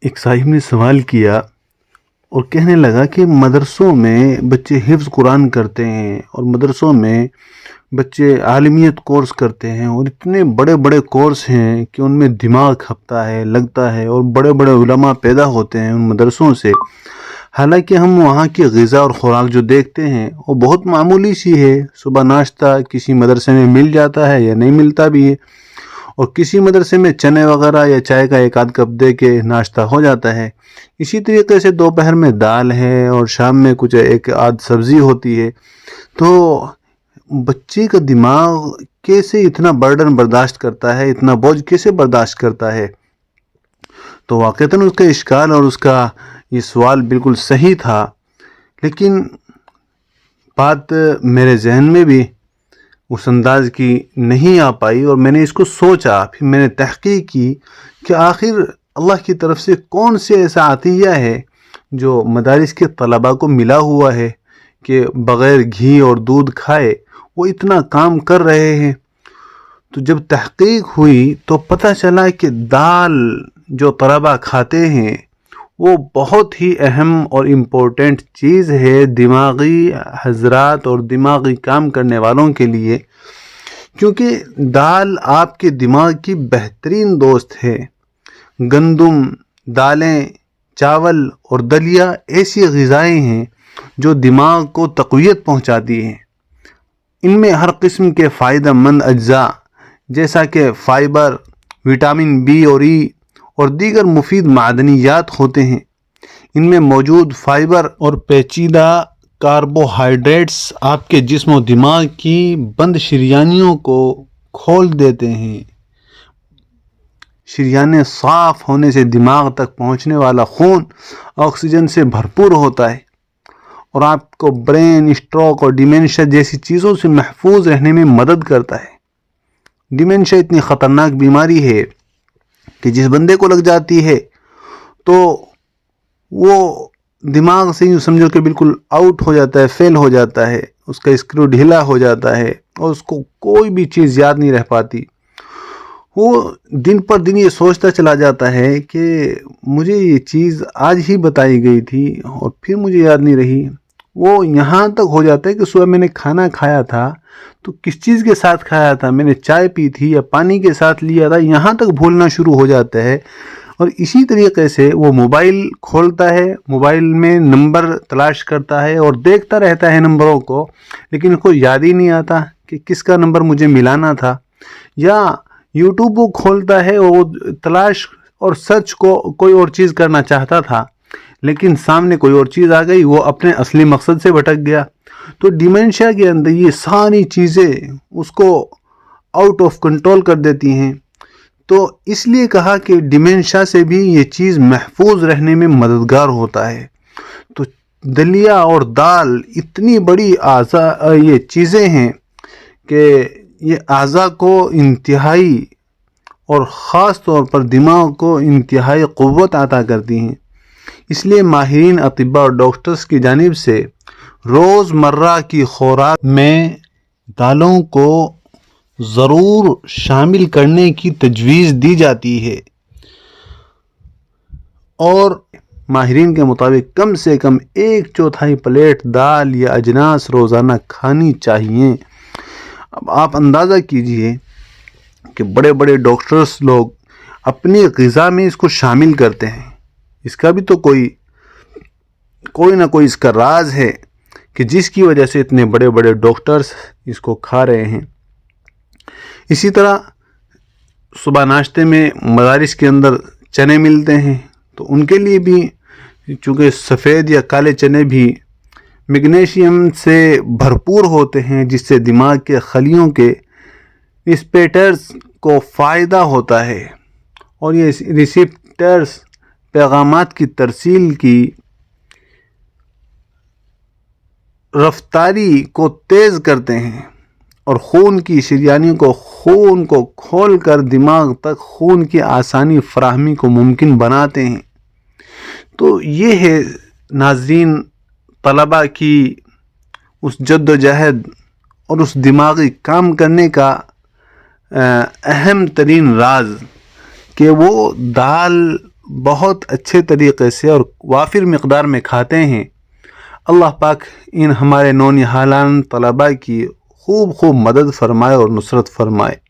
ایک صاحب نے سوال کیا اور کہنے لگا کہ مدرسوں میں بچے حفظ قرآن کرتے ہیں اور مدرسوں میں بچے عالمیت کورس کرتے ہیں اور اتنے بڑے بڑے کورس ہیں کہ ان میں دماغ کھپتا ہے، لگتا ہے، اور بڑے بڑے علماء پیدا ہوتے ہیں ان مدرسوں سے۔ حالانکہ ہم وہاں کی غذا اور خوراک جو دیکھتے ہیں وہ بہت معمولی سی ہے۔ صبح ناشتہ کسی مدرسے میں مل جاتا ہے یا نہیں ملتا بھی ہے، اور کسی مدرسے میں چنے وغیرہ یا چائے کا ایک آدھ کپ دے کے ناشتہ ہو جاتا ہے۔ اسی طریقے سے دوپہر میں دال ہے اور شام میں کچھ ایک آدھ سبزی ہوتی ہے۔ تو بچے کا دماغ کیسے اتنا برڈن برداشت کرتا ہے، اتنا بوجھ کیسے برداشت کرتا ہے؟ تو واقعتاً اس کا اشکال اور اس کا یہ سوال بالکل صحیح تھا، لیکن بات میرے ذہن میں بھی اس انداز کی نہیں آ پائی، اور میں نے اس کو سوچا، پھر میں نے تحقیق کی کہ آخر اللہ کی طرف سے کون سے ایسا عطیہ ہے جو مدارس کے طلباء کو ملا ہوا ہے کہ بغیر گھی اور دودھ کھائے وہ اتنا کام کر رہے ہیں۔ تو جب تحقیق ہوئی تو پتہ چلا کہ دال جو طلباء کھاتے ہیں وہ بہت ہی اہم اور امپورٹنٹ چیز ہے دماغی حضرات اور دماغی کام کرنے والوں کے لیے، کیونکہ دال آپ کے دماغ کی بہترین دوست ہے۔ گندم، دالیں، چاول اور دلیا ایسی غذائیں ہیں جو دماغ کو تقویت پہنچاتی ہیں۔ ان میں ہر قسم کے فائدہ مند اجزاء جیسا کہ فائبر، وٹامن بی اور ای اور دیگر مفید معدنیات ہوتے ہیں۔ ان میں موجود فائبر اور پیچیدہ کاربوہائیڈریٹس آپ کے جسم و دماغ کی بند شریانیوں کو کھول دیتے ہیں۔ شریانیں صاف ہونے سے دماغ تک پہنچنے والا خون آکسیجن سے بھرپور ہوتا ہے اور آپ کو برین اسٹروک اور ڈیمینشیا جیسی چیزوں سے محفوظ رہنے میں مدد کرتا ہے۔ ڈیمینشیا اتنی خطرناک بیماری ہے کہ جس بندے کو لگ جاتی ہے تو وہ دماغ سے یوں سمجھو کہ بالکل آؤٹ ہو جاتا ہے، فیل ہو جاتا ہے، اس کا اسکرو ڈھیلا ہو جاتا ہے اور اس کو کوئی بھی چیز یاد نہیں رہ پاتی۔ وہ دن پر دن یہ سوچتا چلا جاتا ہے کہ مجھے یہ چیز آج ہی بتائی گئی تھی اور پھر مجھے یاد نہیں رہی۔ وہ یہاں تک ہو جاتا ہے کہ صبح میں نے کھانا کھایا تھا تو کس چیز کے ساتھ کھایا تھا، میں نے چائے پی تھی یا پانی کے ساتھ لیا تھا، یہاں تک بھولنا شروع ہو جاتا ہے۔ اور اسی طریقے سے وہ موبائل کھولتا ہے، موبائل میں نمبر تلاش کرتا ہے اور دیکھتا رہتا ہے نمبروں کو، لیکن اس کو یاد ہی نہیں آتا کہ کس کا نمبر مجھے ملانا تھا۔ یا یوٹیوب کو کھولتا ہے اور وہ تلاش اور سرچ کو کوئی اور چیز کرنا چاہتا تھا، لیکن سامنے کوئی اور چیز آ گئی، وہ اپنے اصلی مقصد سے بھٹک گیا۔ تو ڈیمنشیا کے اندر یہ ساری چیزیں اس کو آؤٹ آف کنٹرول کر دیتی ہیں۔ تو اس لیے کہا کہ ڈیمنشیا سے بھی یہ چیز محفوظ رہنے میں مددگار ہوتا ہے۔ تو دلیا اور دال اتنی بڑی یہ چیزیں ہیں کہ یہ اعضاء کو انتہائی اور خاص طور پر دماغ کو انتہائی قوت عطا کرتی ہیں۔ اس لیے ماہرین اطباء اور ڈاکٹرز کی جانب سے روز مرہ کی خوراک میں دالوں کو ضرور شامل کرنے کی تجویز دی جاتی ہے، اور ماہرین کے مطابق کم سے کم 1/4 پلیٹ دال یا اجناس روزانہ کھانی چاہیے۔ اب آپ اندازہ کیجئے کہ بڑے بڑے ڈاکٹرز لوگ اپنی غذا میں اس کو شامل کرتے ہیں۔ اس کا بھی تو کوئی نہ کوئی اس کا راز ہے کہ جس کی وجہ سے اتنے بڑے بڑے ڈاکٹرز اس کو کھا رہے ہیں۔ اسی طرح صبح ناشتے میں مدارس کے اندر چنے ملتے ہیں، تو ان کے لیے بھی چونکہ سفید یا کالے چنے بھی میگنیشیم سے بھرپور ہوتے ہیں، جس سے دماغ کے خلیوں کے ریسپیٹرز کو فائدہ ہوتا ہے، اور یہ ریسپٹرز پیغامات کی ترسیل کی رفتاری کو تیز کرتے ہیں اور خون کی شریانیوں کو خون کو کھول کر دماغ تک خون کی آسانی فراہمی کو ممکن بناتے ہیں۔ تو یہ ہے ناظرین طلباء کی اس جد و جہد اور اس دماغی کام کرنے کا اہم ترین راز کہ وہ دال بہت اچھے طریقے سے اور وافر مقدار میں کھاتے ہیں۔ اللہ پاک ان ہمارے نونہالان طلباء کی خوب مدد فرمائے اور نصرت فرمائے۔